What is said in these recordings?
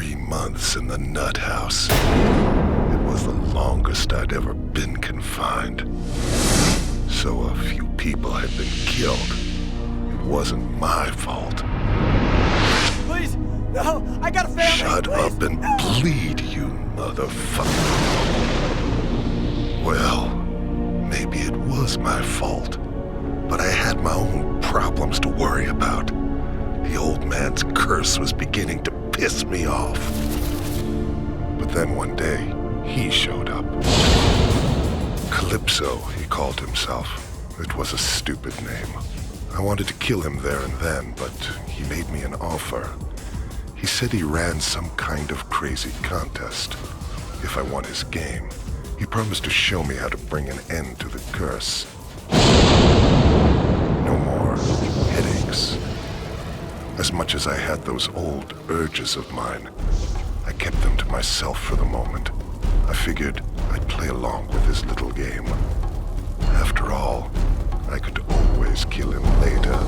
3 months in the nut house. It was the longest I'd ever been confined. So a few people had been killed. It wasn't my fault. Please, no, I got a family. Shut up and bleed, you motherfucker. Well, maybe it was my fault, but I had my own problems to worry about. The old man's curse was beginning to piss me off. But then one day, he showed up. Calypso, he called himself. It was a stupid name. I wanted to kill him there and then, but he made me an offer. He said he ran some kind of crazy contest. If I won his game, he promised to show me how to bring an end to the curse. No more headaches. As much as I had those old urges of mine, I kept them to myself for the moment. I figured I'd play along with his little game. After all, I could always kill him later.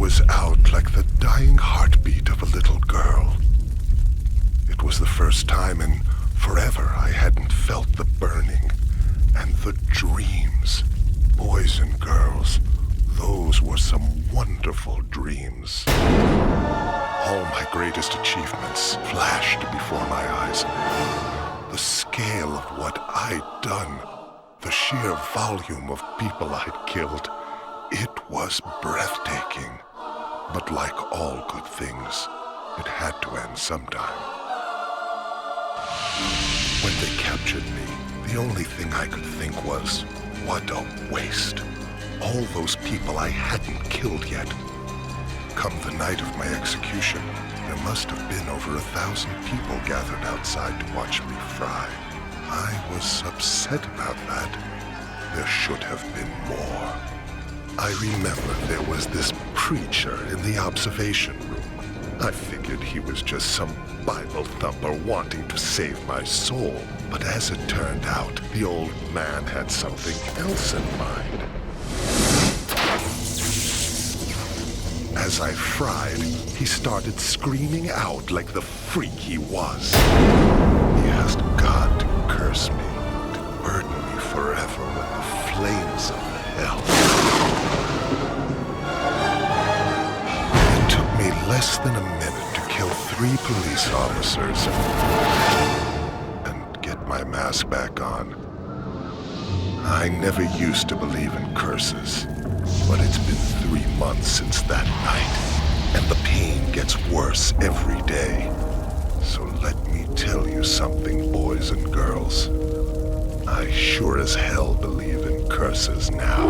was out like the dying heartbeat of a little girl. It was the first time in forever I hadn't felt the burning and the dreams. Boys and girls, those were some wonderful dreams. All my greatest achievements flashed before my eyes. The scale of what I'd done, the sheer volume of people I'd killed, it was breathtaking. But like all good things, it had to end sometime. When they captured me, the only thing I could think was, what a waste. All those people I hadn't killed yet. Come the night of my execution, there must have been over 1,000 people gathered outside to watch me fry. I was upset about that. There should have been more. I remember there was this preacher in the observation room. I figured he was just some Bible thumper wanting to save my soul. But as it turned out, the old man had something else in mind. As I fried, he started screaming out like the freak he was. He asked God to curse me, to burden me forever with the flames of hell. It took me less than a minute to kill 3 police officers and get my mask back on. I never used to believe in curses, but it's been 3 months since that night, and the pain gets worse every day. So let me tell you something, boys and girls. I sure as hell believe in curses now.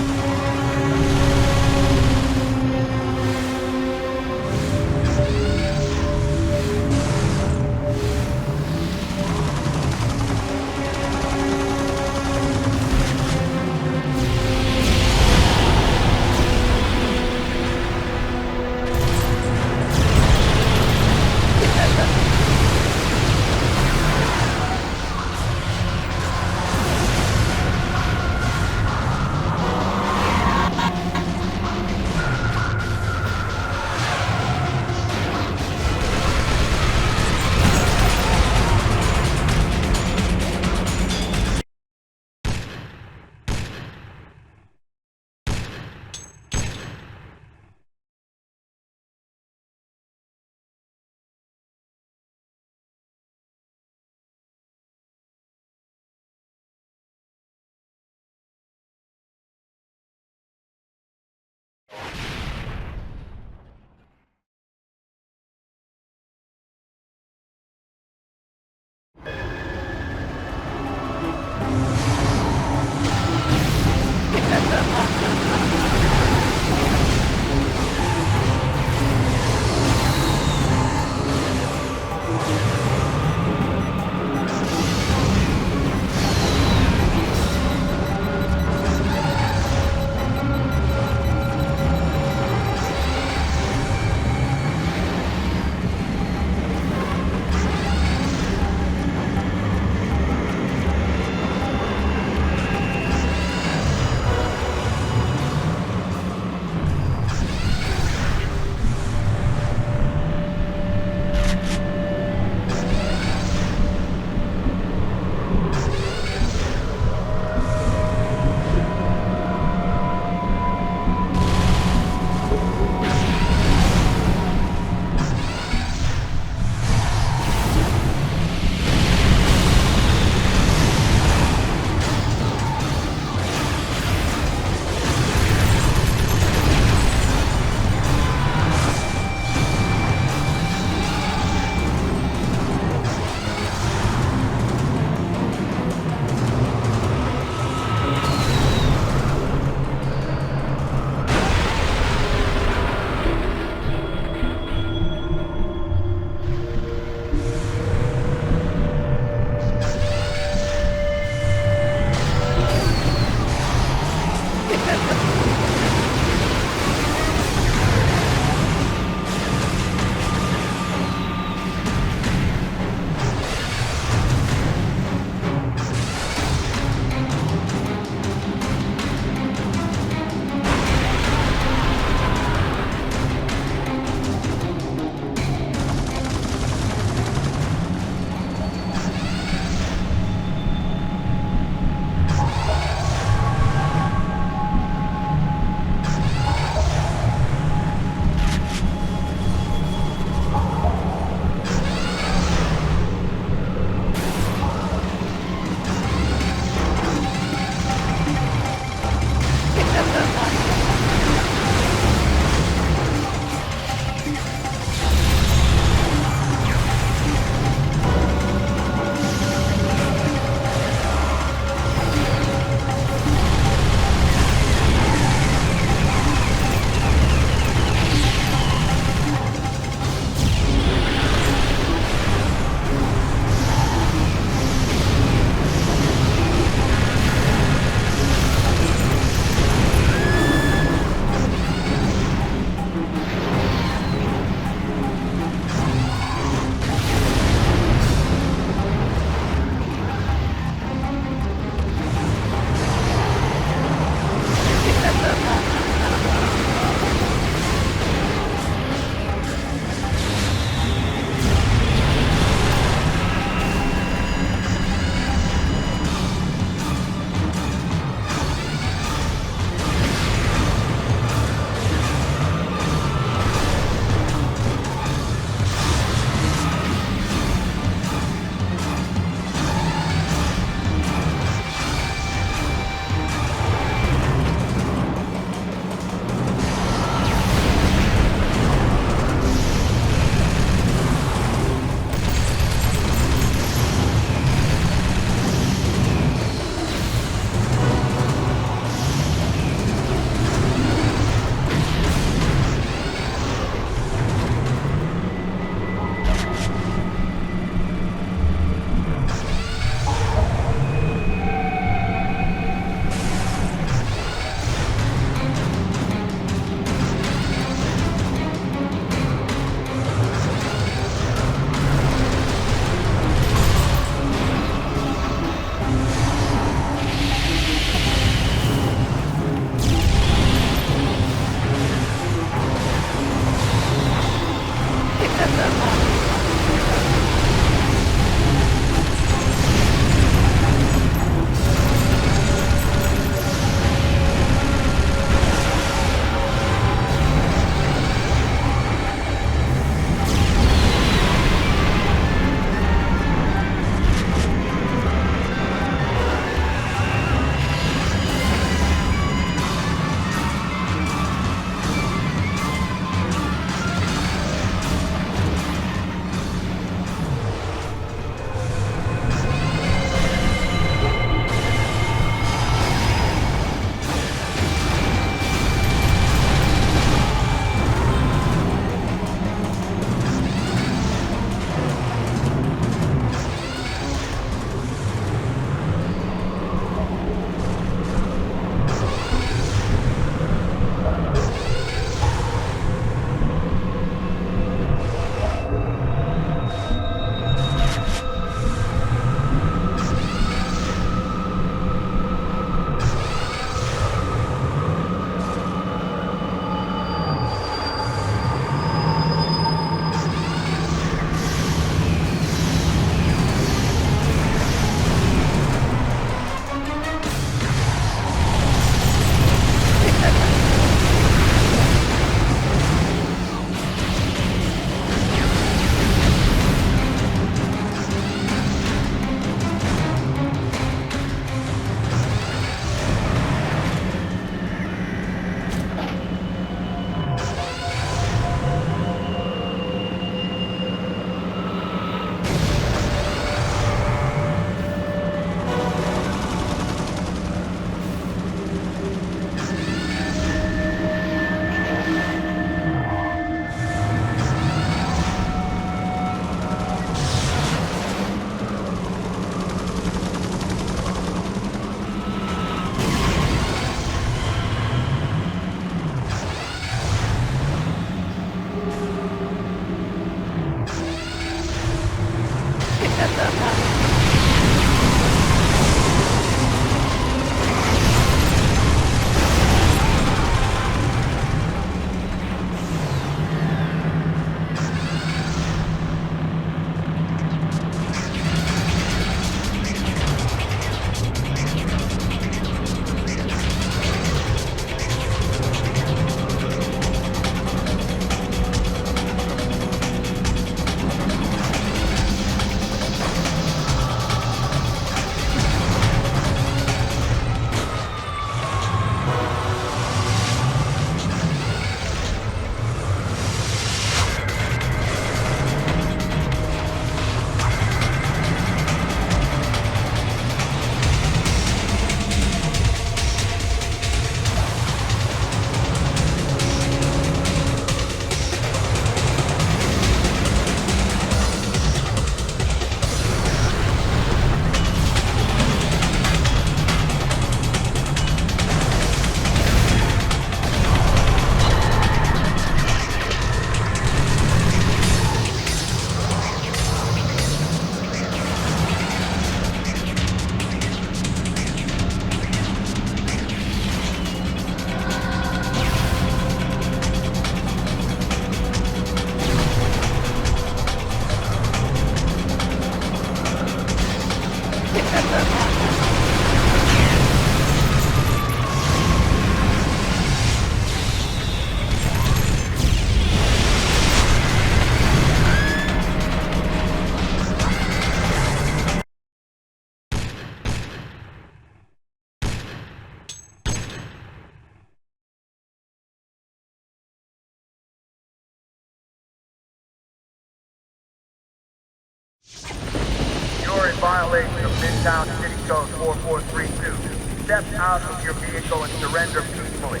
You're in violation of Midtown City Code 4432. Step out of your vehicle and surrender peacefully.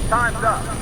Time's up.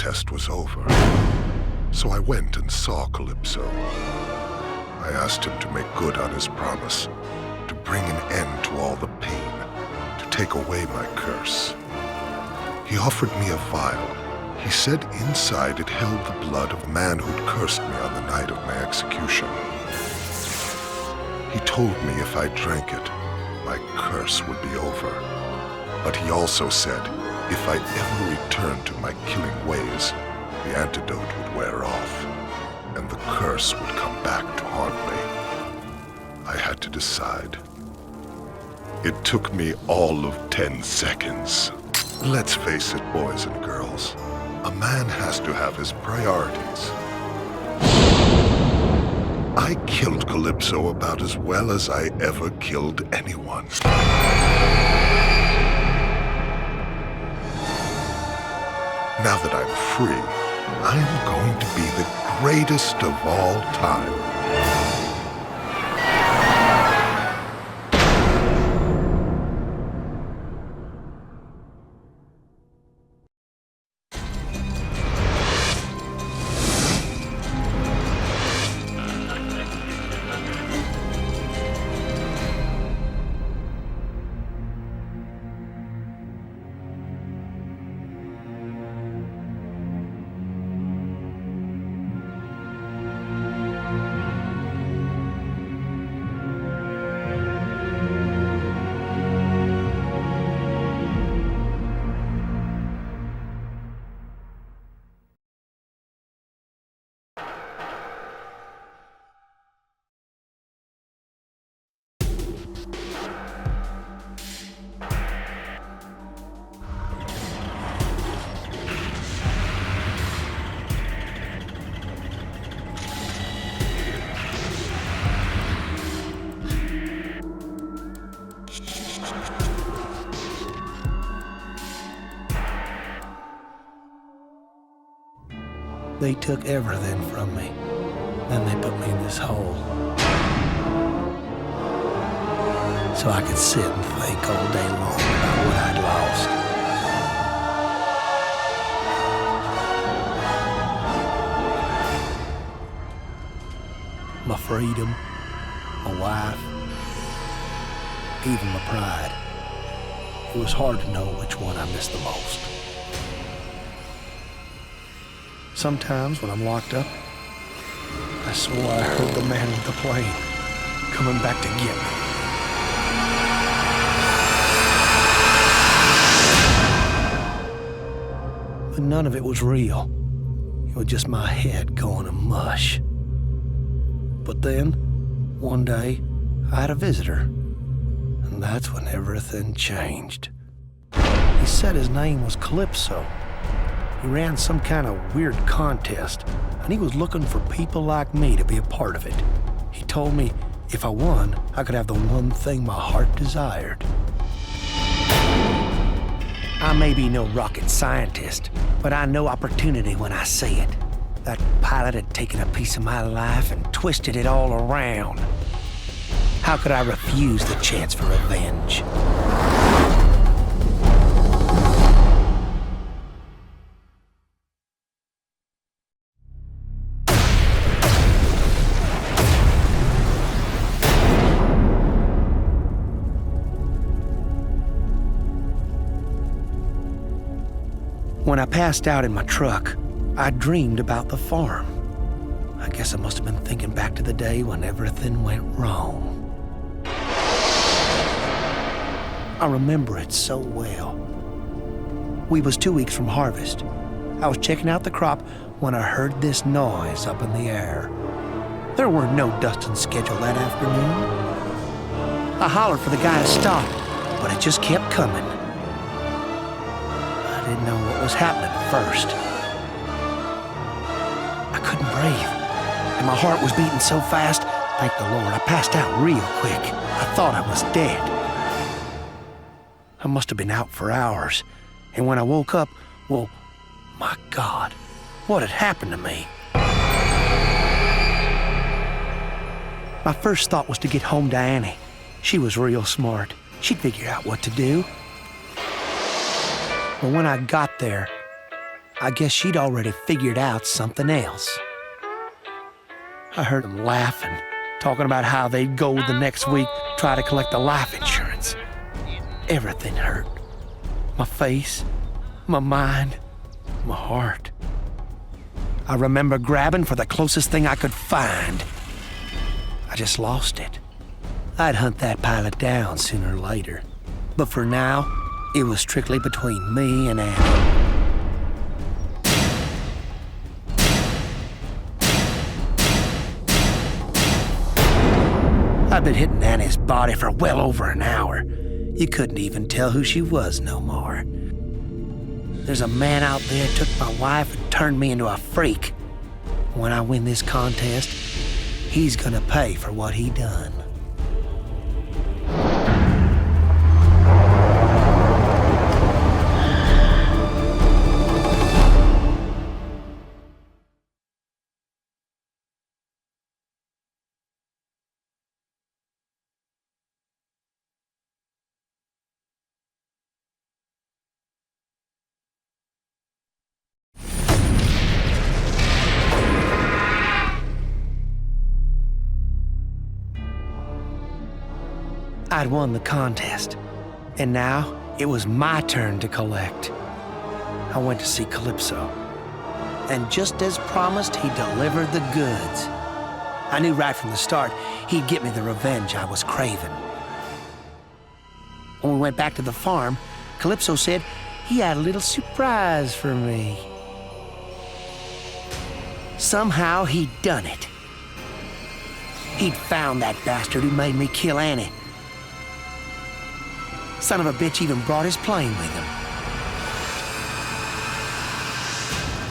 contest was over. So I went and saw Calypso. I asked him to make good on his promise, to bring an end to all the pain, to take away my curse. He offered me a vial. He said inside it held the blood of a man who'd cursed me on the night of my execution. He told me if I drank it, my curse would be over. But he also said if I ever returned to my killing ways, the antidote would wear off, and the curse would come back to haunt me. I had to decide. It took me all of 10 seconds. Let's face it, boys and girls. A man has to have his priorities. I killed Calypso about as well as I ever killed anyone. Now that I'm free, I am going to be the greatest of all time. They took everything from me. Then they put me in this hole. So I could sit and think all day long about what I'd lost. My freedom, my wife, even my pride. It was hard to know which one I missed the most. Sometimes when I'm locked up, I swore I heard the man with the plane coming back to get me. But none of it was real. It was just my head going to mush. But then, one day, I had a visitor, and that's when everything changed. He said his name was Calypso. He ran some kind of weird contest, and he was looking for people like me to be a part of it. He told me if I won, I could have the one thing my heart desired. I may be no rocket scientist, but I know opportunity when I see it. That pilot had taken a piece of my life and twisted it all around. How could I refuse the chance for revenge? When I passed out in my truck, I dreamed about the farm. I guess I must have been thinking back to the day when everything went wrong. I remember it so well. We was 2 weeks from harvest. I was checking out the crop when I heard this noise up in the air. There weren't no dusting scheduled that afternoon. I hollered for the guy to stop, but it just kept coming. I didn't know what was happening at first. I couldn't breathe, and my heart was beating so fast, thank the Lord, I passed out real quick. I thought I was dead. I must have been out for hours, and when I woke up, well, my God, what had happened to me? My first thought was to get home to Annie. She was real smart. She'd figure out what to do. But when I got there, I guess she'd already figured out something else. I heard them laughing, talking about how they'd go the next week, try to collect the life insurance. Everything hurt. My face, my mind, my heart. I remember grabbing for the closest thing I could find. I just lost it. I'd hunt that pilot down sooner or later. But for now, it was strictly between me and Annie. I'd been hitting Annie's body for well over an hour. You couldn't even tell who she was no more. There's a man out there took my wife and turned me into a freak. When I win this contest, he's gonna pay for what he done. I'd won the contest, and now it was my turn to collect. I went to see Calypso, and just as promised, he delivered the goods. I knew right from the start he'd get me the revenge I was craving. When we went back to the farm, Calypso said he had a little surprise for me. Somehow he'd done it. He'd found that bastard who made me kill Annie. Son of a bitch even brought his plane with him.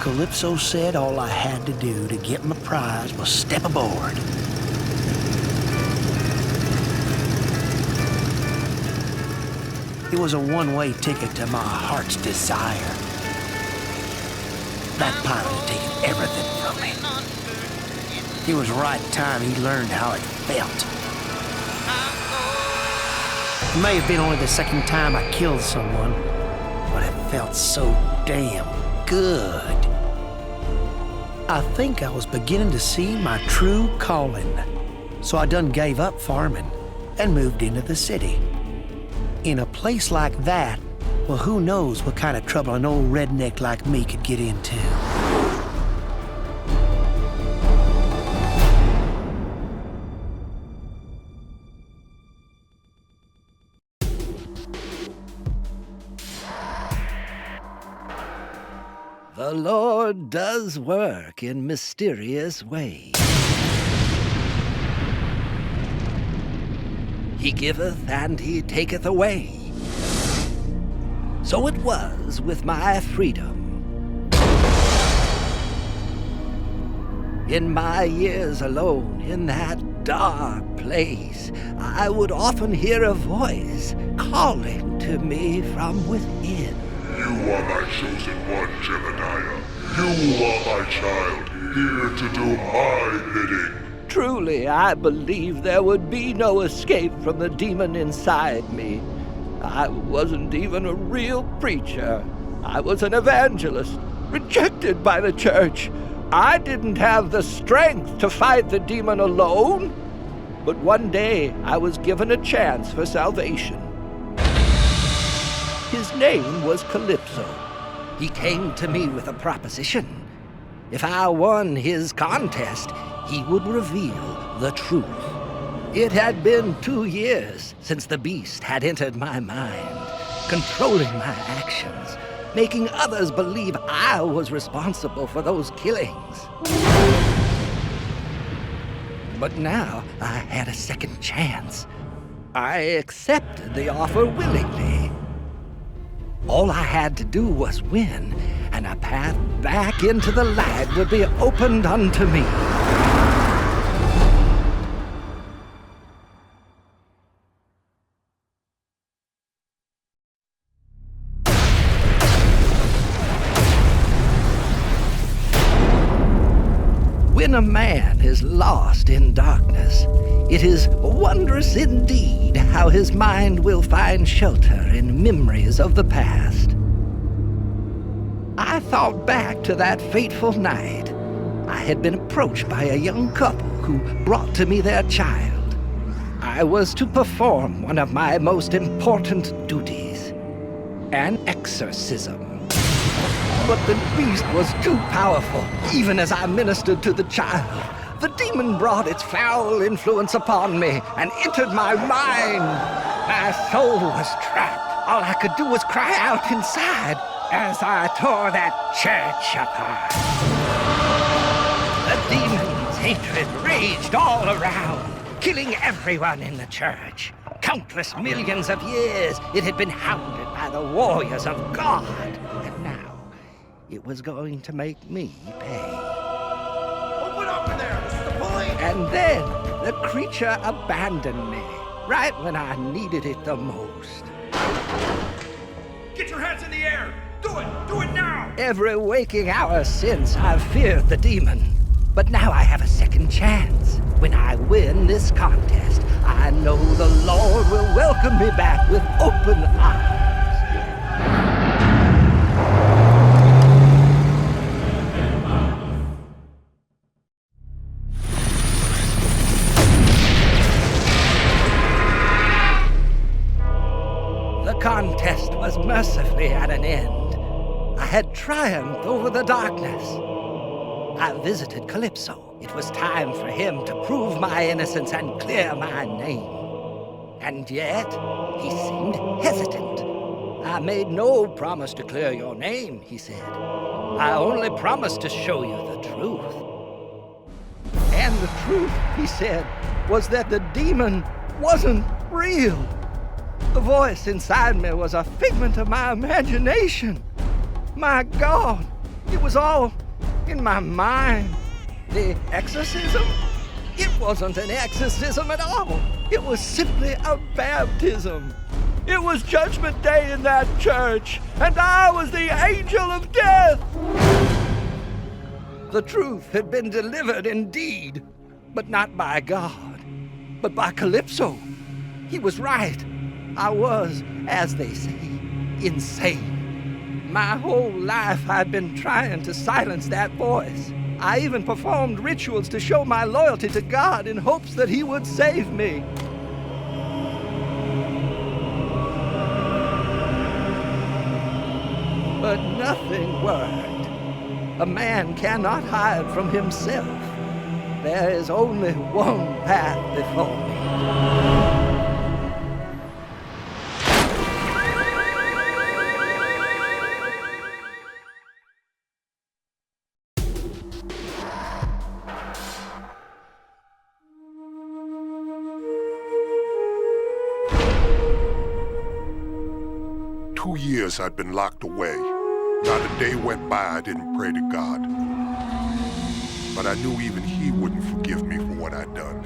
Calypso said all I had to do to get my prize was step aboard. It was a one-way ticket to my heart's desire. That pilot had taken everything from me. It was right time he learned how it felt. It may have been only the second time I killed someone, but it felt so damn good. I think I was beginning to see my true calling. So I done gave up farming and moved into the city. In a place like that, well, who knows what kind of trouble an old redneck like me could get into. The Lord does work in mysterious ways. He giveth and he taketh away. So it was with my freedom. In my years alone in that dark place, I would often hear a voice calling to me from within. You are my chosen one, Jebediah. You are my child, here to do my bidding. Truly, I believed there would be no escape from the demon inside me. I wasn't even a real preacher. I was an evangelist, rejected by the church. I didn't have the strength to fight the demon alone. But one day, I was given a chance for salvation. His name was Calypso. He came to me with a proposition. If I won his contest, he would reveal the truth. It had been 2 years since the beast had entered my mind, controlling my actions, making others believe I was responsible for those killings. But now I had a second chance. I accepted the offer willingly. All I had to do was win, and a path back into the light would be opened unto me. When a man is lost in darkness, it is wondrous indeed how his mind will find shelter in memories of the past. I I thought back to that fateful night, I had been approached by a young couple who brought to me their child. I was to perform one of my most important duties, an exorcism. But the beast was too powerful, even as I ministered to the child. The demon brought its foul influence upon me and entered my mind. My soul was trapped. All I could do was cry out inside as I tore that church apart. The demon's hatred raged all around, killing everyone in the church. Countless millions of years it had been hounded by the warriors of God. And now it was going to make me pay. Open up in there! This is the police! And then the creature abandoned me, right when I needed it the most. Get your hands in the air! Do it! Do it now! Every waking hour since, I've feared the demon. But now I have a second chance. When I win this contest, I know the Lord will welcome me back with open arms. The contest was mercifully at an end. I had triumphed over the darkness. I visited Calypso. It was time for him to prove my innocence and clear my name. And yet, he seemed hesitant. I made no promise to clear your name, he said. I only promised to show you the truth. And the truth, he said, was that the demon wasn't real. The voice inside me was a figment of my imagination. My God, it was all in my mind. The exorcism? It wasn't an exorcism at all. It was simply a baptism. It was Judgment Day in that church, and I was the angel of death. The truth had been delivered indeed, but not by God, but by Calypso. He was right. I was, as they say, insane. My whole life I'd been trying to silence that voice. I even performed rituals to show my loyalty to God in hopes that He would save me. But nothing worked. A man cannot hide from himself. There is only one path before me. 2 years I'd been locked away. Not a day went by I didn't pray to God. But I knew even He wouldn't forgive me for what I'd done.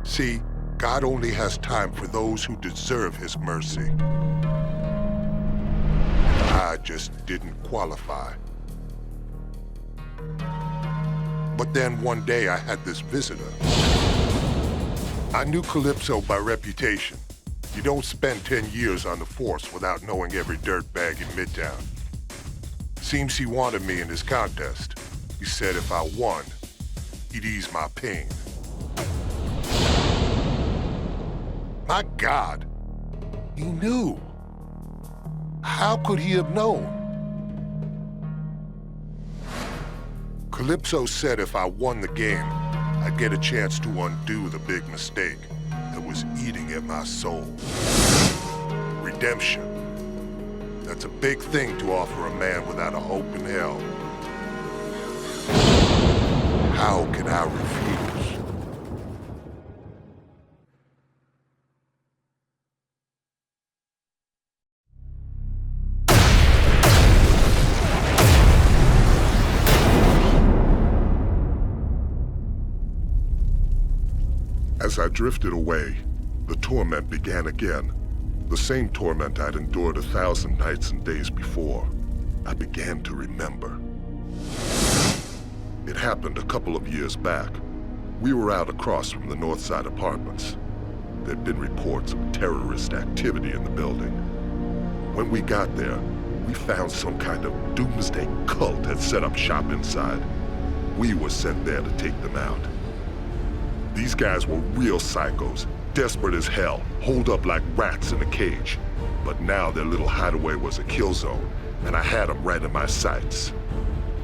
See, God only has time for those who deserve His mercy. And I just didn't qualify. But then one day I had this visitor. I knew Calypso by reputation. You don't spend 10 years on the force without knowing every dirtbag in Midtown. Seems he wanted me in his contest. He said if I won, he'd ease my pain. My God, he knew. How could he have known? Calypso said if I won the game, I'd get a chance to undo the big mistake that was eating at my soul. Redemption. That's a big thing to offer a man without a hope in hell. How can I refuse? As I drifted away, the torment began again. The same torment I'd endured 1,000 nights and days before. I began to remember. It happened a couple of years back. We were out across from the Northside Apartments. There'd been reports of terrorist activity in the building. When we got there, we found some kind of doomsday cult had set up shop inside. We were sent there to take them out. These guys were real psychos, desperate as hell, holed up like rats in a cage. But now their little hideaway was a kill zone, and I had them right in my sights.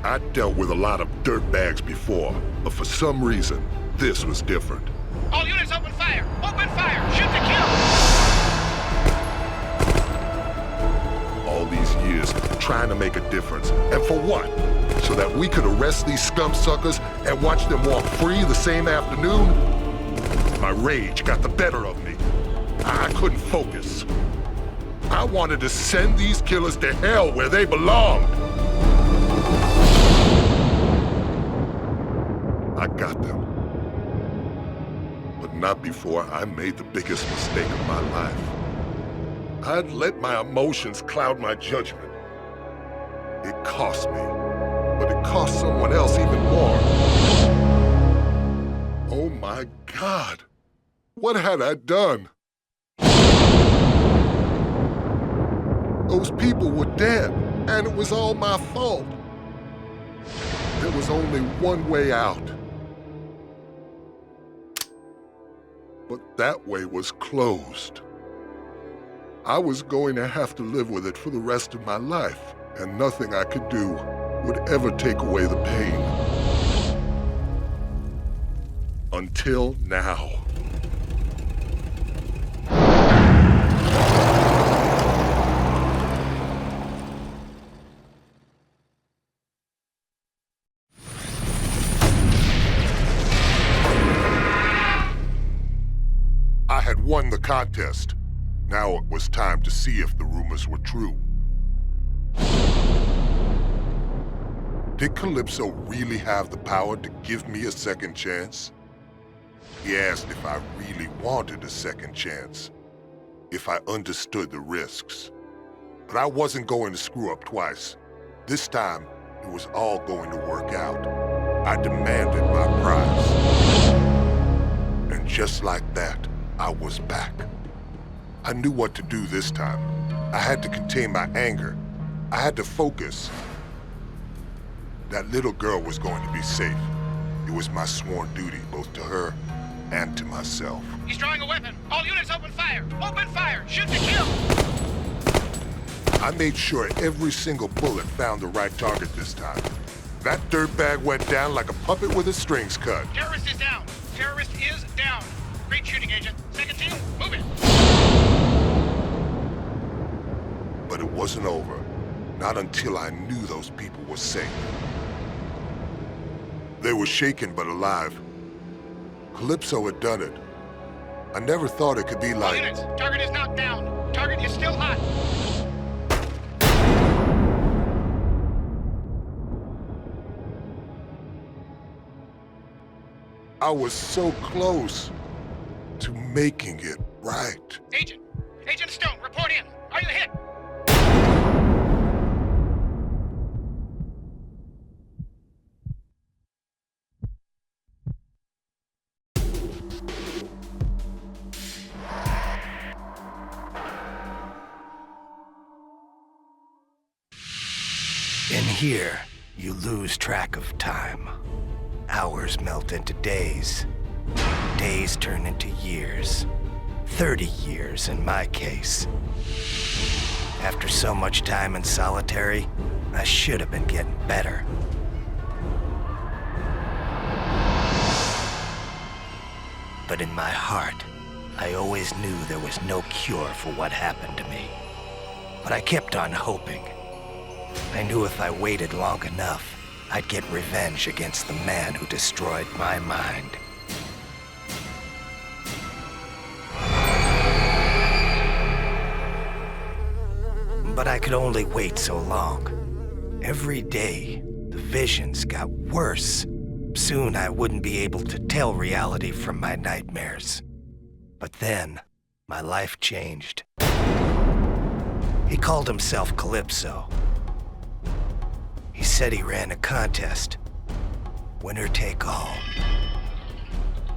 I'd dealt with a lot of dirtbags before, but for some reason, this was different. All units open fire! Open fire! Shoot to kill! All these years trying to make a difference, and for what? So that we could arrest these scum suckers and watch them walk free the same afternoon? My rage got the better of me. I couldn't focus. I wanted to send these killers to hell where they belonged. I got them. But not before I made the biggest mistake of my life. I'd let my emotions cloud my judgment. It cost me, but it cost someone else even more. Oh my God, what had I done? Those people were dead, and it was all my fault. There was only one way out. But that way was closed. I was going to have to live with it for the rest of my life, and nothing I could do would ever take away the pain. Until now. I had won the contest. Now it was time to see if the rumors were true. Did Calypso really have the power to give me a second chance? He asked if I really wanted a second chance, if I understood the risks. But I wasn't going to screw up twice. This time, it was all going to work out. I demanded my prize. And just like that, I was back. I knew what to do this time. I had to contain my anger. I had to focus. That little girl was going to be safe. It was my sworn duty, both to her and to myself. He's drawing a weapon! All units open fire! Open fire! Shoot to kill! I made sure every single bullet found the right target this time. That dirtbag went down like a puppet with his strings cut. Terrorist is down! Terrorist is down! Great shooting, Agent. Second team, move it! But it wasn't over. Not until I knew those people were safe. They were shaken but alive. Calypso had done it. I never thought it could be All like... units, target is knocked down. Target is still hot. I was so close to making it right. Agent Stone, report in. Are you hit? In here, you lose track of time. Hours melt into days. Days turn into years. 30 years in my case. After so much time in solitary, I should have been getting better. But in my heart, I always knew there was no cure for what happened to me. But I kept on hoping. I knew if I waited long enough, I'd get revenge against the man who destroyed my mind. But I could only wait so long. Every day, the visions got worse. Soon I wouldn't be able to tell reality from my nightmares. But then, my life changed. He called himself Calypso. He said he ran a contest. Winner take all.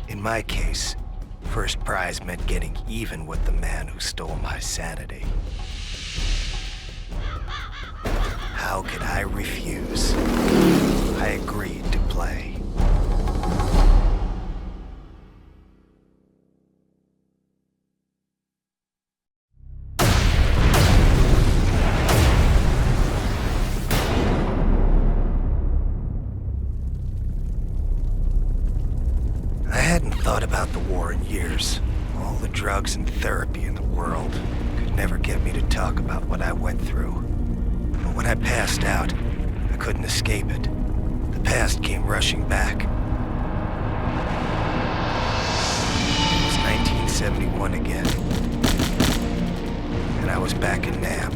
In my case, first prize meant getting even with the man who stole my sanity. How could I refuse? I agreed to play. I hadn't thought about the war in years. All the drugs and therapy in the world could never get me to talk about what I went through. But when I passed out, I couldn't escape it. The past came rushing back. It was 1971 again, and I was back in Nam.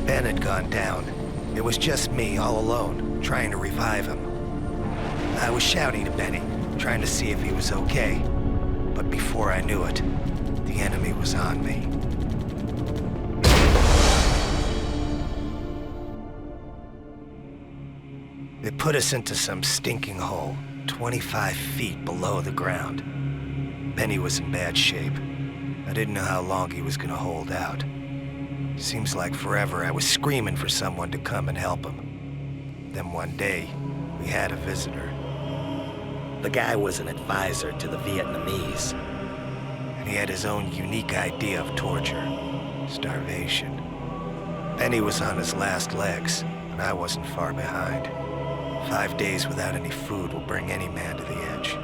Ben had gone down. It was just me all alone, trying to revive him. I was shouting to Benny, trying to see if he was okay. But before I knew it, the enemy was on me. They put us into some stinking hole, 25 feet below the ground. Benny was in bad shape. I didn't know how long he was gonna hold out. Seems like forever I was screaming for someone to come and help him. Then one day, we had a visitor. The guy was an advisor to the Vietnamese, and he had his own unique idea of torture, starvation. Benny was on his last legs, and I wasn't far behind. 5 days without any food will bring any man to the edge.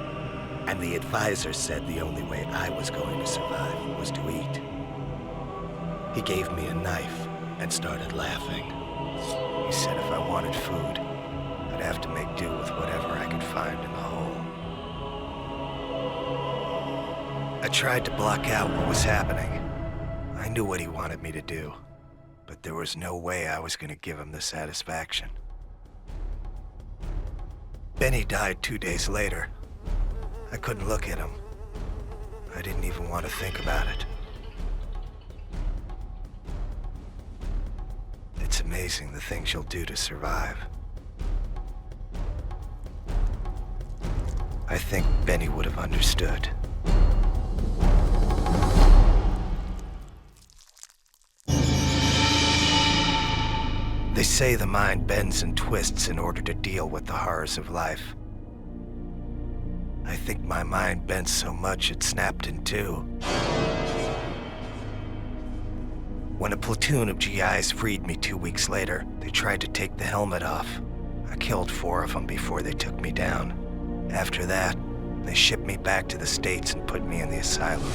And the advisor said the only way I was going to survive was to eat. He gave me a knife and started laughing. He said if I wanted food, I'd have to make do with whatever I could find in the hole. I tried to block out what was happening. I knew what he wanted me to do, but there was no way I was going to give him the satisfaction. Benny died 2 days later. I couldn't look at him. I didn't even want to think about it. It's amazing the things you'll do to survive. I think Benny would have understood. They say the mind bends and twists in order to deal with the horrors of life. I think my mind bent so much it snapped in two. When a platoon of GIs freed me 2 weeks later, they tried to take the helmet off. I killed 4 of them before they took me down. After that, they shipped me back to the States and put me in the asylum.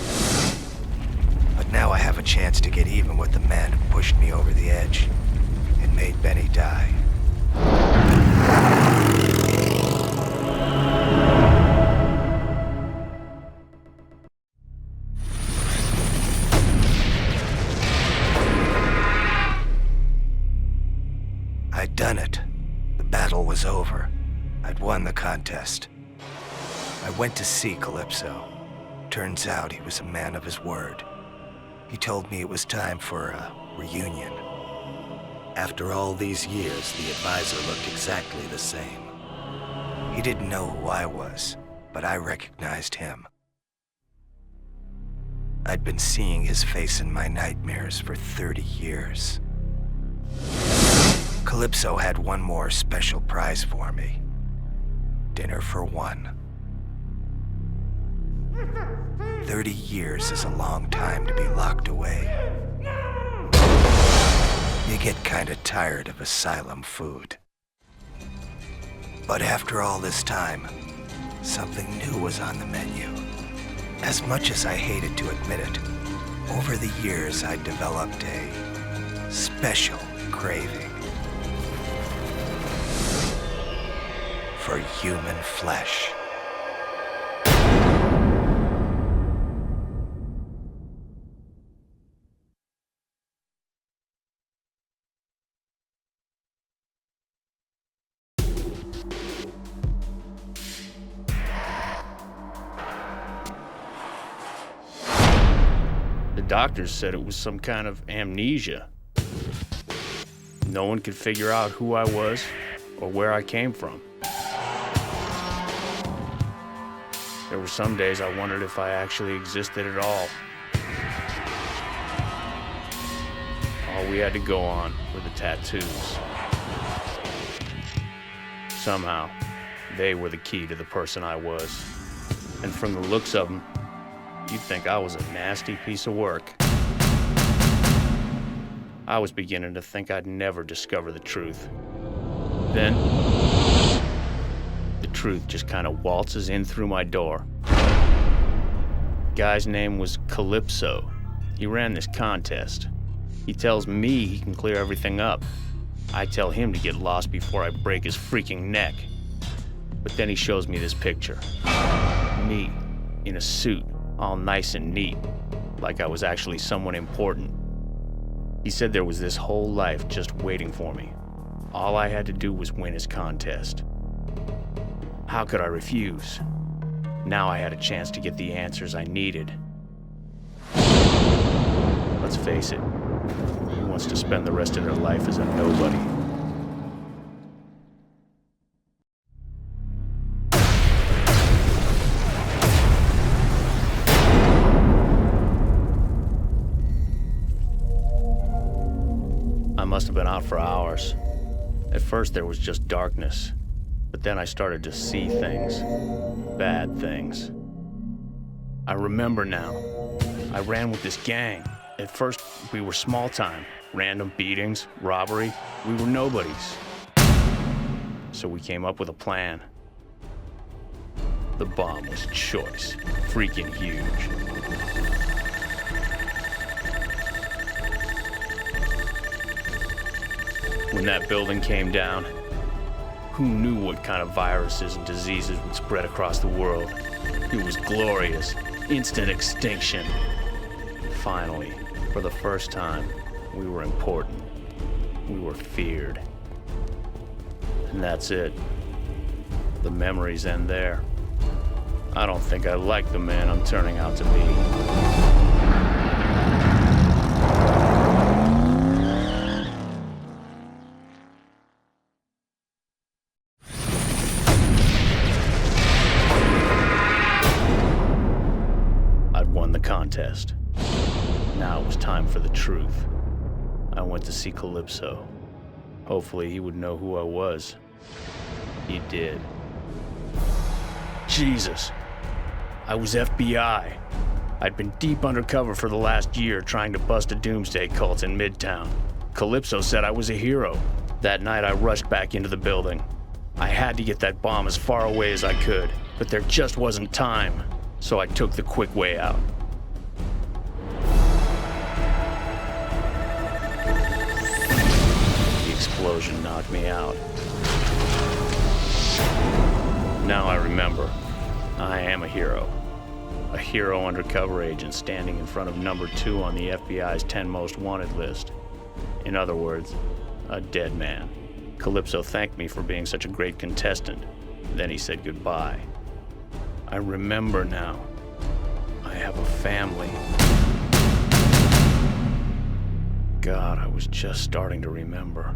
But now I have a chance to get even with the man who pushed me over the edge and made Benny die. I'd done it. The battle was over. I'd won the contest. I went to see Calypso. Turns out he was a man of his word. He told me it was time for a reunion. After all these years, the advisor looked exactly the same. He didn't know who I was, but I recognized him. I'd been seeing his face in my nightmares for 30 years. Calypso had one more special prize for me. Dinner for one. 30 years is a long time to be locked away. You get kinda tired of asylum food. But after all this time, something new was on the menu. As much as I hated to admit it, over the years I developed a special craving for human flesh. The doctors said it was some kind of amnesia. No one could figure out who I was or where I came from. There were some days I wondered if I actually existed at all. All we had to go on were the tattoos. Somehow, they were the key to the person I was. And from the looks of them, you'd think I was a nasty piece of work. I was beginning to think I'd never discover the truth. Then, the truth just kind of waltzes in through my door. Guy's name was Calypso. He ran this contest. He tells me he can clear everything up. I tell him to get lost before I break his freaking neck. But then he shows me this picture. Me, in a suit, all nice and neat, like I was actually someone important. He said there was this whole life just waiting for me. All I had to do was win his contest. How could I refuse? Now I had a chance to get the answers I needed. Let's face it, who wants to spend the rest of their life as a nobody? I must have been out for hours. At first there was just darkness, but then I started to see things. Bad things. I remember now. I ran with this gang. At first, we were small time. Random beatings, robbery. We were nobodies. So we came up with a plan. The bomb was choice. Freaking huge. When that building came down, who knew what kind of viruses and diseases would spread across the world? It was glorious. Instant extinction. Finally, for the first time, we were important. We were feared. And that's it. The memories end there. I don't think I like the man I'm turning out to be. Contest. Now it was time for the truth. I went to see Calypso. Hopefully he would know who I was. He did. Jesus. I was FBI. I'd been deep undercover for the last year trying to bust a doomsday cult in Midtown. Calypso said I was a hero. That night I rushed back into the building. I had to get that bomb as far away as I could, but there just wasn't time. So I took the quick way out. Explosion knocked me out. Now I remember, I am a hero. A hero undercover agent standing in front of number 2 on the FBI's 10 most wanted list. In other words, a dead man. Calypso thanked me for being such a great contestant. Then he said goodbye. I remember now. I have a family. God, I was just starting to remember.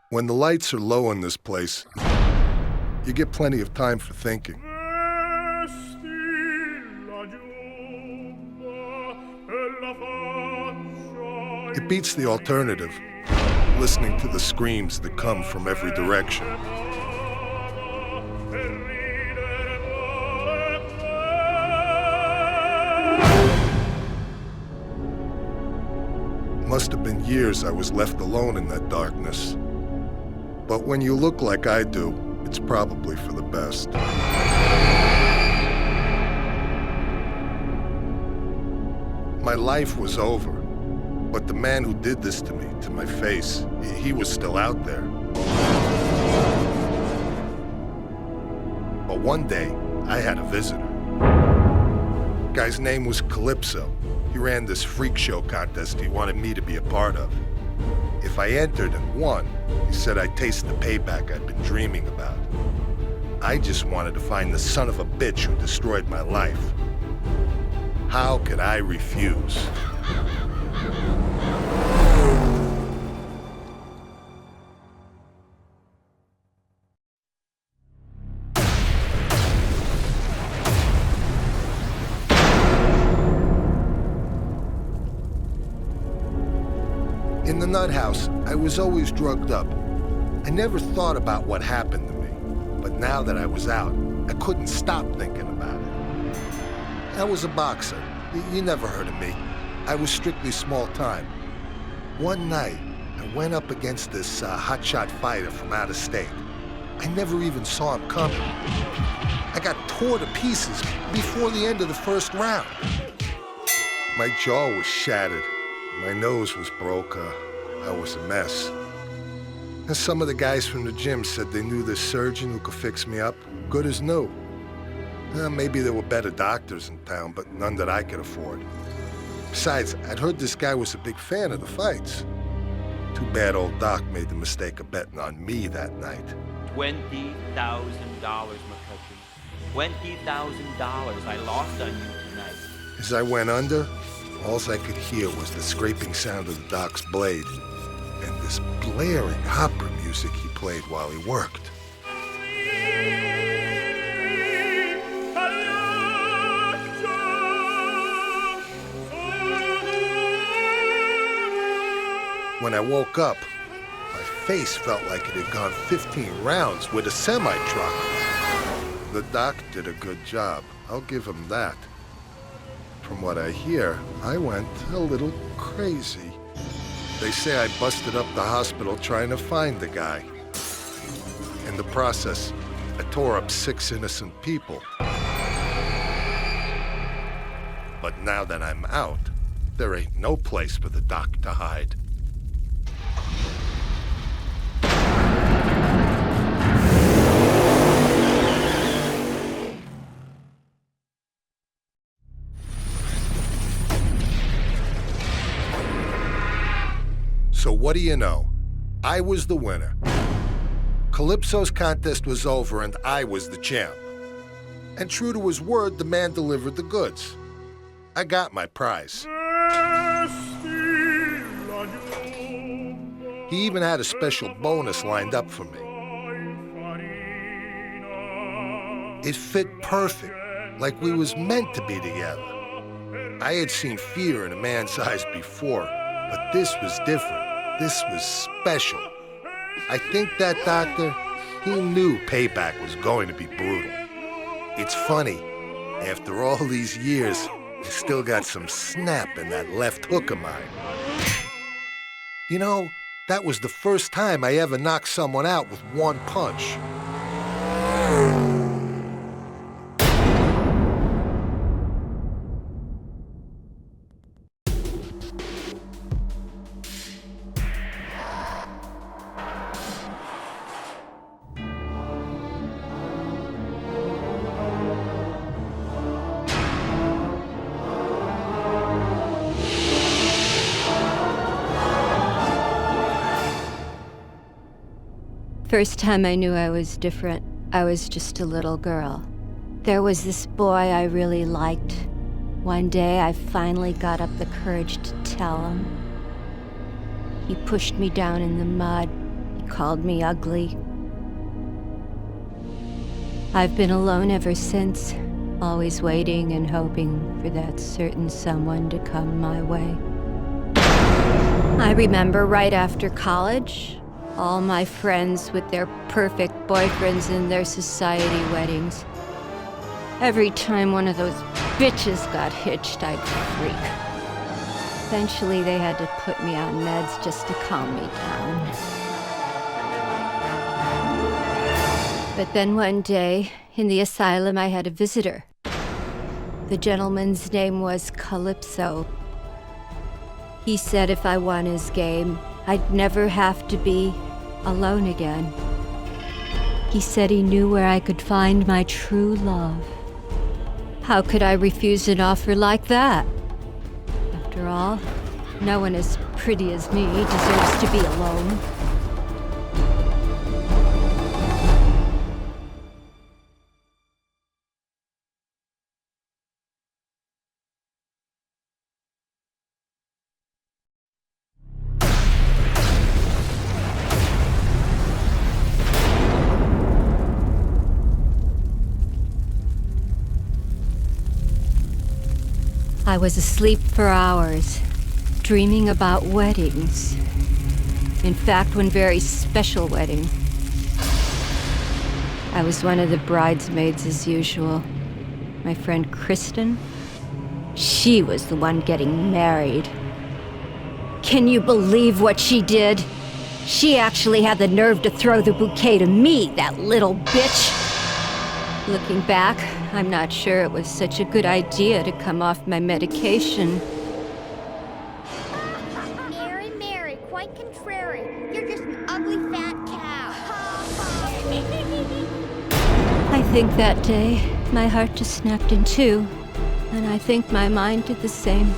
When the lights are low in this place, you get plenty of time for thinking. It beats the alternative, listening to the screams that come from every direction. Must have been years I was left alone in that darkness. But when you look like I do, it's probably for the best. My life was over, but the man who did this to me, to my face, he was still out there. But one day, I had a visitor. Guy's name was Calypso. He ran this freak show contest he wanted me to be a part of. If I entered and won, he said I'd taste the payback I'd been dreaming about. I just wanted to find the son of a bitch who destroyed my life. How could I refuse? In the nut house, I was always drugged up. I never thought about what happened to me, but now that I was out, I couldn't stop thinking about it. I was a boxer. You never heard of me. I was strictly small time. One night, I went up against this hotshot fighter from out of state. I never even saw him coming. I got tore to pieces before the end of the first round. My jaw was shattered. My nose was broke. I was a mess. And some of the guys from the gym said they knew this surgeon who could fix me up, good as new. Maybe there were better doctors in town, but none that I could afford. Besides, I'd heard this guy was a big fan of the fights. Too bad old Doc made the mistake of betting on me that night. $20,000, McCutcheon. $20,000 I lost on you tonight. As I went under, all I could hear was the scraping sound of the Doc's blade and this blaring opera music he played while he worked. When I woke up, my face felt like it had gone 15 rounds with a semi-truck. The Doc did a good job. I'll give him that. From what I hear, I went a little crazy. They say I busted up the hospital trying to find the guy. In the process, I tore up 6 innocent people. But now that I'm out, there ain't no place for the Doc to hide. So what do you know? I was the winner. Calypso's contest was over and I was the champ. And true to his word, the man delivered the goods. I got my prize. He even had a special bonus lined up for me. It fit perfect, like we was meant to be together. I had seen fear in a man's eyes before, but this was different. This was special. I think that doctor, he knew payback was going to be brutal. It's funny, after all these years, I still got some snap in that left hook of mine. You know, that was the first time I ever knocked someone out with one punch. First time I knew I was different, I was just a little girl. There was this boy I really liked. One day I finally got up the courage to tell him. He pushed me down in the mud. He called me ugly. I've been alone ever since, always waiting and hoping for that certain someone to come my way. I remember right after college, all my friends with their perfect boyfriends and their society weddings. Every time one of those bitches got hitched, I'd freak. Eventually, they had to put me on meds just to calm me down. But then one day, in the asylum, I had a visitor. The gentleman's name was Calypso. He said if I won his game, I'd never have to be alone again. He said he knew where I could find my true love. How could I refuse an offer like that? After all, no one as pretty as me deserves to be alone. I was asleep for hours, dreaming about weddings. In fact, one very special wedding. I was one of the bridesmaids as usual. My friend Kristen, she was the one getting married. Can you believe what she did? She actually had the nerve to throw the bouquet to me, that little bitch. Looking back, I'm not sure it was such a good idea to come off my medication. Mary, Mary, quite contrary. You're just an ugly fat cow. I think that day, my heart just snapped in two, and I think my mind did the same.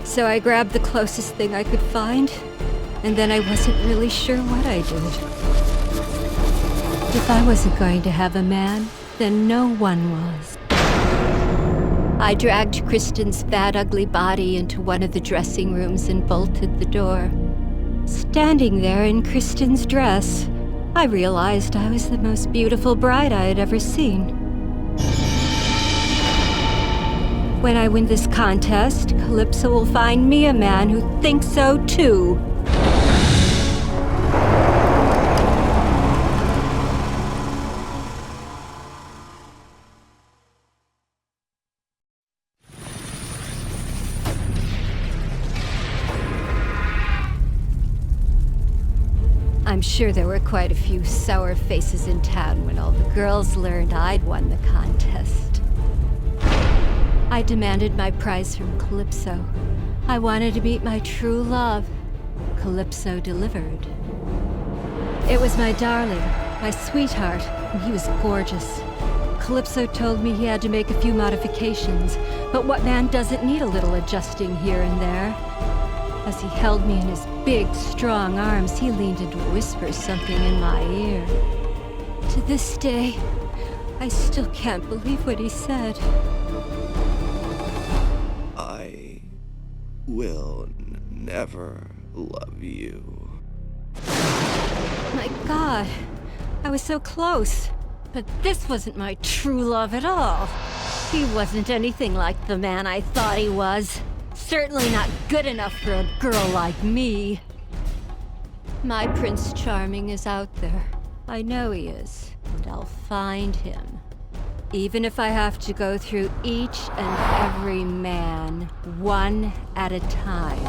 So I grabbed the closest thing I could find, and then I wasn't really sure what I did. If I wasn't going to have a man, then no one was. I dragged Kristen's fat, ugly body into one of the dressing rooms and bolted the door. Standing there in Kristen's dress, I realized I was the most beautiful bride I had ever seen. When I win this contest, Calypso will find me a man who thinks so too. I'm sure there were quite a few sour faces in town when all the girls learned I'd won the contest. I demanded my prize from Calypso. I wanted to meet my true love. Calypso delivered. It was my darling, my sweetheart, and he was gorgeous. Calypso told me he had to make a few modifications, but what man doesn't need a little adjusting here and there? As he held me in his big, strong arms, he leaned in to whisper something in my ear. To this day, I still can't believe what he said. I will never love you. My God, I was so close. But this wasn't my true love at all. He wasn't anything like the man I thought he was. Certainly not good enough for a girl like me. My Prince Charming is out there. I know he is, and I'll find him. Even if I have to go through each and every man, one at a time.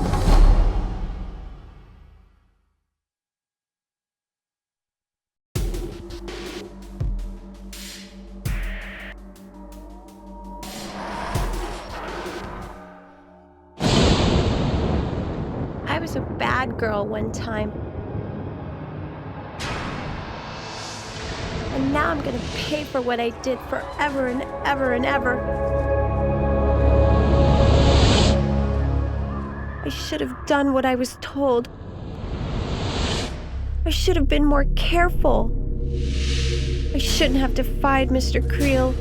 I was a bad girl one time. And now I'm gonna pay for what I did forever and ever and ever. I should have done what I was told. I should have been more careful. I shouldn't have defied Mr. Creel.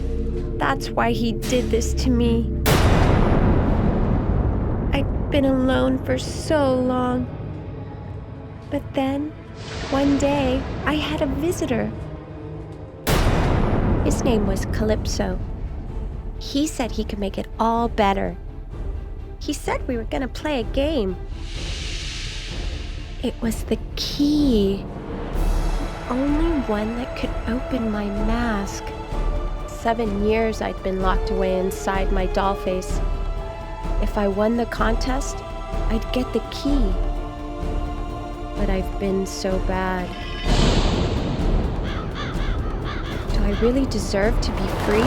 That's why he did this to me. I'd been alone for so long. But then, one day, I had a visitor. His name was Calypso. He said he could make it all better. He said we were gonna play a game. It was the key. The only one that could open my mask. 7 years I'd been locked away inside my doll face. If I won the contest, I'd get the key. But I've been so bad. Do I really deserve to be free?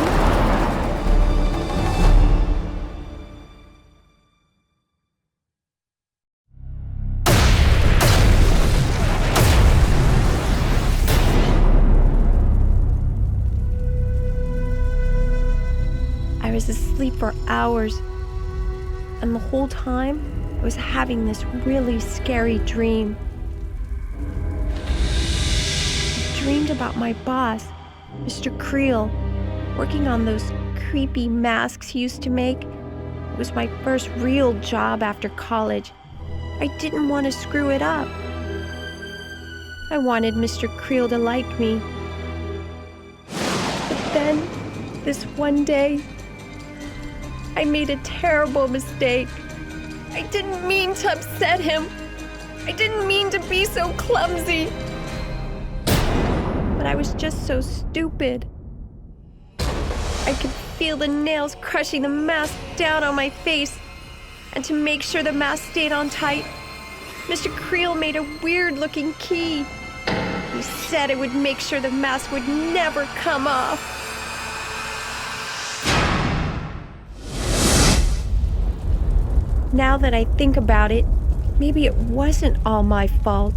I was asleep for hours, and the whole time I was having this really scary dream. I dreamed about my boss, Mr. Creel, working on those creepy masks he used to make. It was my first real job after college. I didn't want to screw it up. I wanted Mr. Creel to like me. But then, this one day, I made a terrible mistake. I didn't mean to upset him. I didn't mean to be so clumsy. But I was just so stupid. I could feel the nails crushing the mask down on my face. And to make sure the mask stayed on tight, Mr. Creel made a weird-looking key. He said it would make sure the mask would never come off. Now that I think about it, maybe it wasn't all my fault.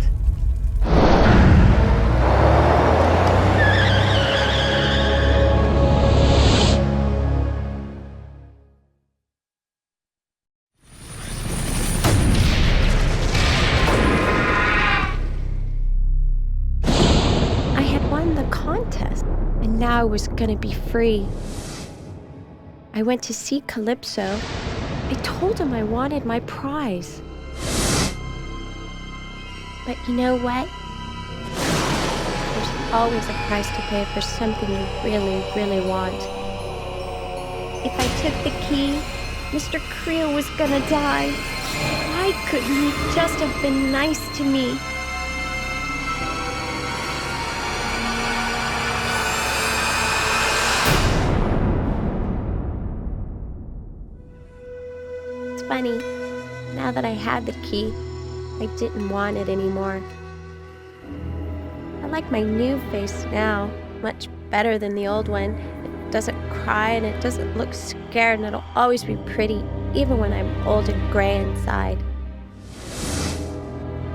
I had won the contest, and now I was gonna be free. I went to see Calypso. I told him I wanted my prize. But you know what? There's always a price to pay for something you really, really want. If I took the key, Mr. Creel was gonna die. Why couldn't he just have been nice to me? Funny, now that I had the key, I didn't want it anymore. I like my new face now, much better than the old one. It doesn't cry and it doesn't look scared, and it'll always be pretty, even when I'm old and gray inside.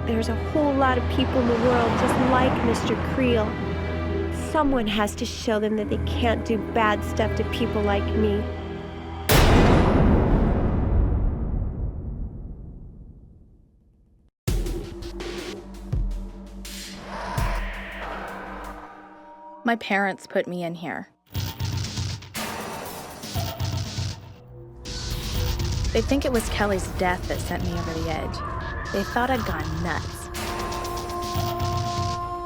There's a whole lot of people in the world just like Mr. Creel. Someone has to show them that they can't do bad stuff to people like me. My parents put me in here. They think it was Kelly's death that sent me over the edge. They thought I'd gone nuts.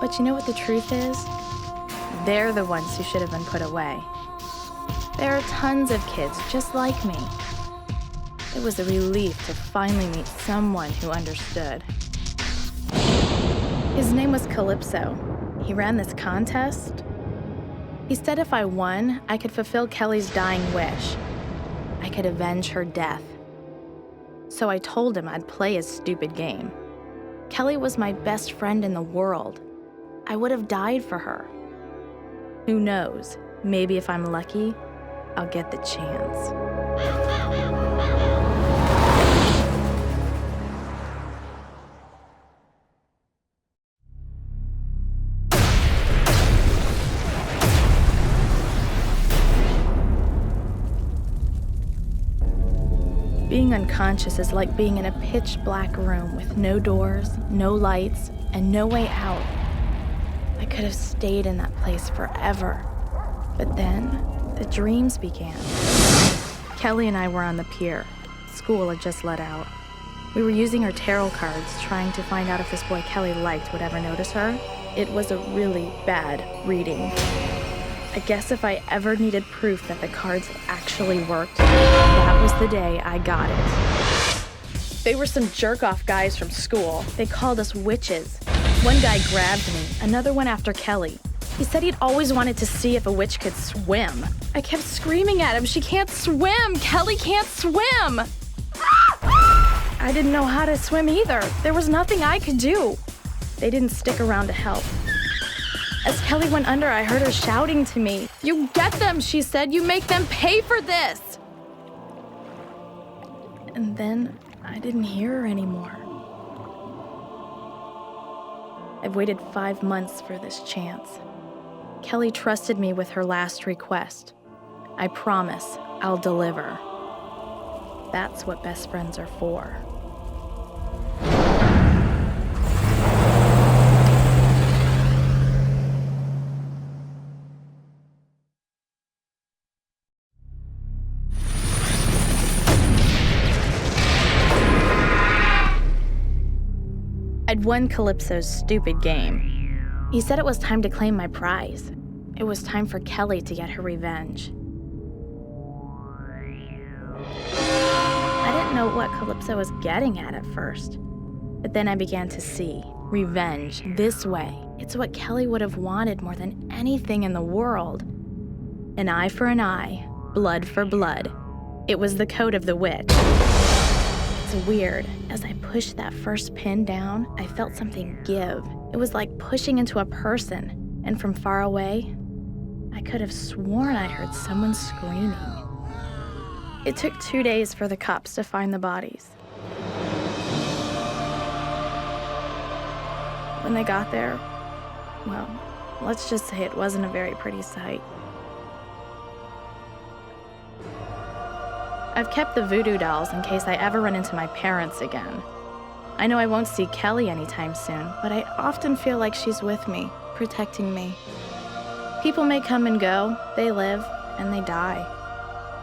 But you know what the truth is? They're the ones who should have been put away. There are tons of kids just like me. It was a relief to finally meet someone who understood. His name was Calypso. He ran this contest. He said if I won, I could fulfill Kelly's dying wish. I could avenge her death. So I told him I'd play his stupid game. Kelly was my best friend in the world. I would have died for her. Who knows? Maybe if I'm lucky, I'll get the chance. Being unconscious is like being in a pitch black room with no doors, no lights, and no way out. I could have stayed in that place forever. But then, the dreams began. Kelly and I were on the pier. School had just let out. We were using her tarot cards, trying to find out if this boy Kelly liked would ever notice her. It was a really bad reading. I guess if I ever needed proof that the cards actually worked, that was the day I got it. They were some jerk-off guys from school. They called us witches. One guy grabbed me, another went after Kelly. He said he'd always wanted to see if a witch could swim. I kept screaming at him, "She can't swim! Kelly can't swim!" I didn't know how to swim either. There was nothing I could do. They didn't stick around to help. As Kelly went under, I heard her shouting to me. "You get them," she said. "You make them pay for this." And then I didn't hear her anymore. I've waited 5 months for this chance. Kelly trusted me with her last request. I promise I'll deliver. That's what best friends are for. I'd won Calypso's stupid game. He said it was time to claim my prize. It was time for Kelly to get her revenge. I didn't know what Calypso was getting at first. But then I began to see revenge this way. It's what Kelly would have wanted more than anything in the world. An eye for an eye, blood for blood. It was the code of the witch. It's weird. As I pushed that first pin down, I felt something give. It was like pushing into a person. And from far away, I could have sworn I heard someone screaming. It took 2 days for the cops to find the bodies. When they got there, well, let's just say it wasn't a very pretty sight. I've kept the voodoo dolls in case I ever run into my parents again. I know I won't see Kelly anytime soon, but I often feel like she's with me, protecting me. People may come and go, they live, and they die.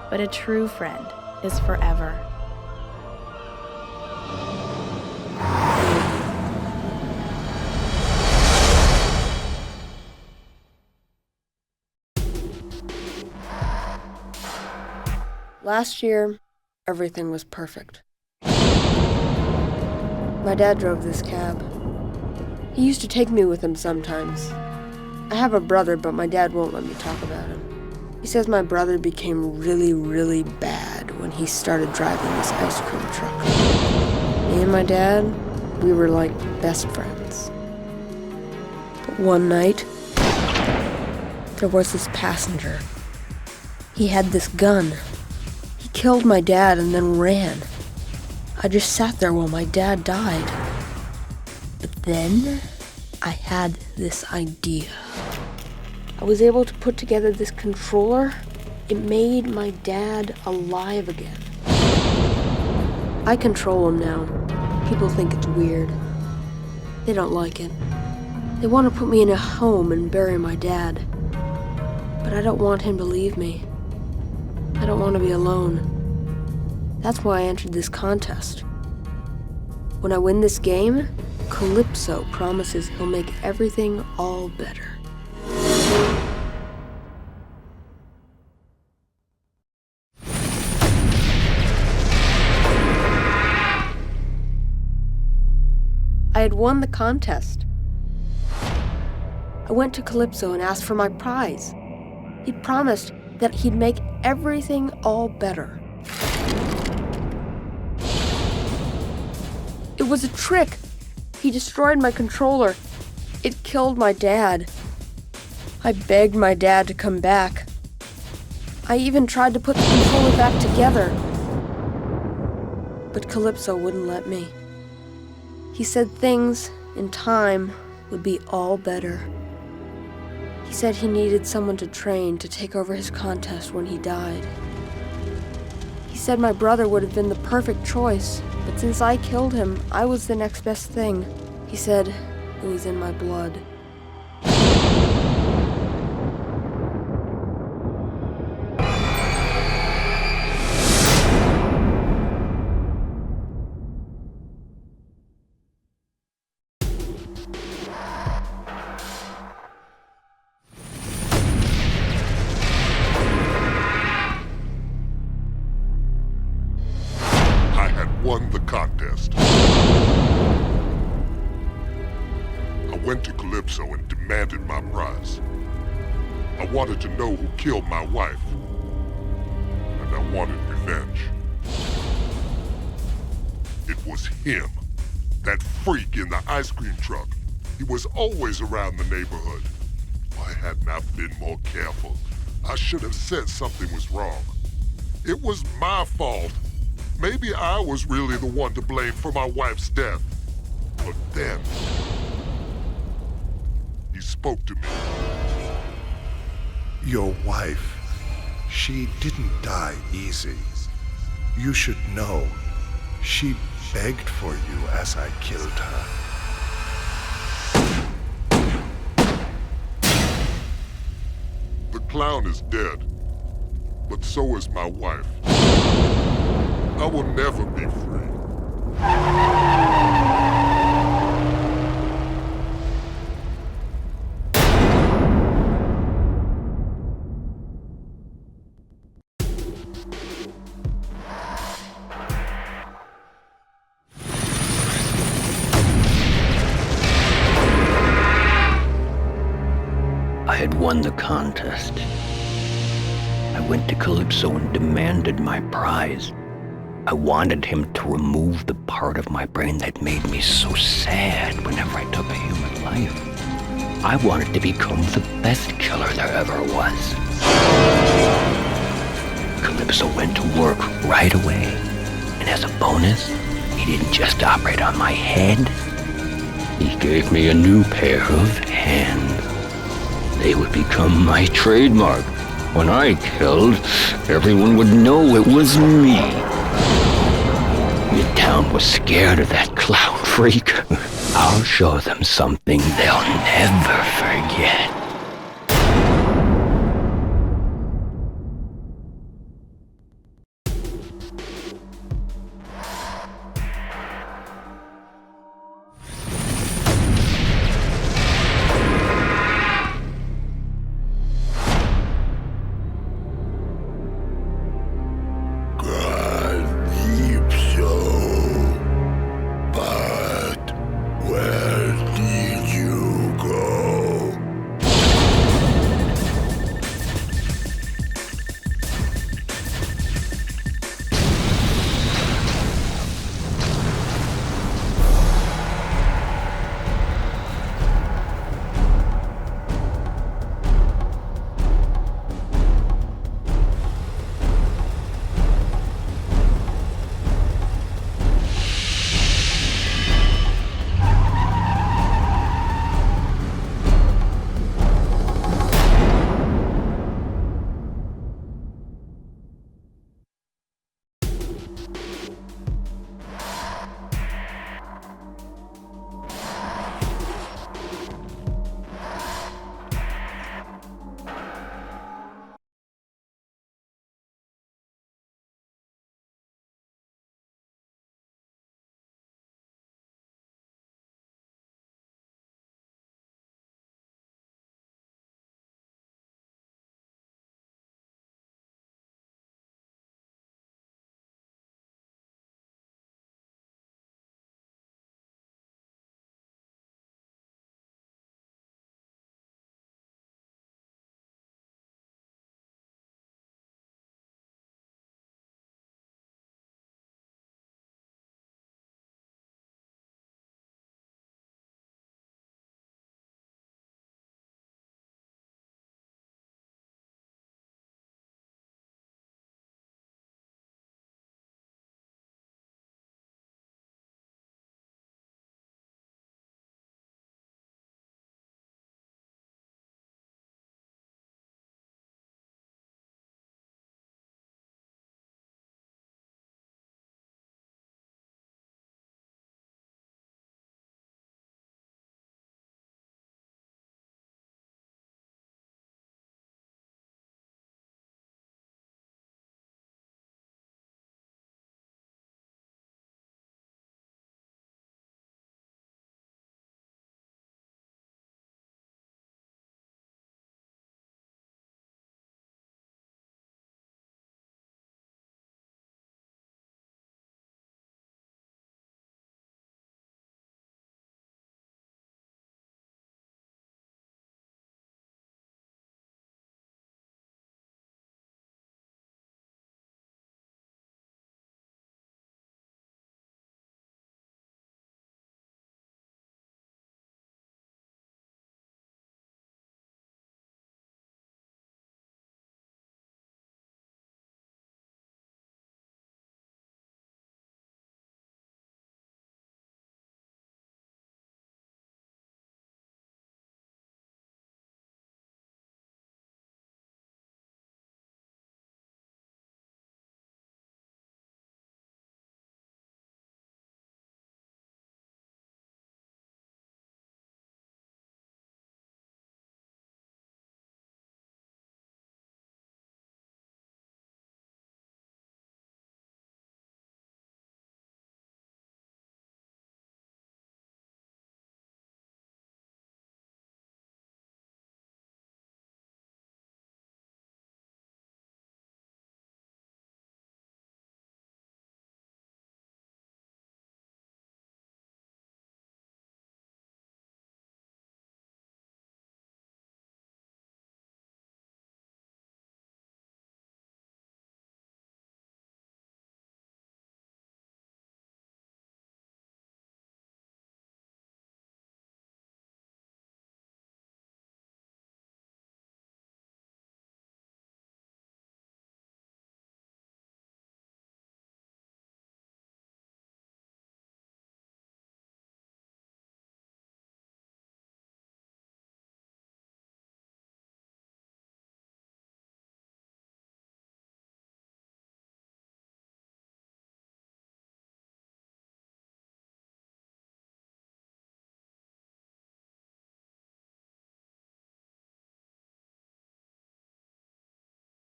But a true friend is forever. Last year, everything was perfect. My dad drove this cab. He used to take me with him sometimes. I have a brother, but my dad won't let me talk about him. He says my brother became really, really bad when he started driving this ice cream truck. Me and my dad, we were like best friends. But one night, there was this passenger. He had this gun. He killed my dad and then ran. I just sat there while my dad died. But then, I had this idea. I was able to put together this controller. It made my dad alive again. I control him now. People think it's weird. They don't like it. They want to put me in a home and bury my dad. But I don't want him to leave me. I don't want to be alone. That's why I entered this contest. When I win this game, Calypso promises he'll make everything all better. I had won the contest. I went to Calypso and asked for my prize. He promised that he'd make everything all better. It was a trick. He destroyed my controller. It killed my dad. I begged my dad to come back. I even tried to put the controller back together. But Calypso wouldn't let me. He said things, in time, would be all better. He said he needed someone to train to take over his contest when he died. He said my brother would have been the perfect choice, but since I killed him, I was the next best thing. He said it was in my blood. Won the contest. I went to Calypso and demanded my prize. I wanted to know who killed my wife, and I wanted revenge. It was him, that freak in the ice cream truck. He was always around the neighborhood. Why hadn't I been more careful? I should have said something was wrong. It was my fault. Maybe I was really the one to blame for my wife's death. But then, he spoke to me. Your wife, she didn't die easy. You should know, she begged for you as I killed her. The clown is dead, but so is my wife. I will never be free. had won the contest. I went to Calypso and demanded my prize. I wanted him to remove the part of my brain that made me so sad whenever I took a human life. I wanted to become the best killer there ever was. Calypso went to work right away, and as a bonus, he didn't just operate on my head. He gave me a new pair of hands. They would become my trademark. When I killed, everyone would know it was me. Midtown was scared of that clown freak. I'll show them something they'll never forget.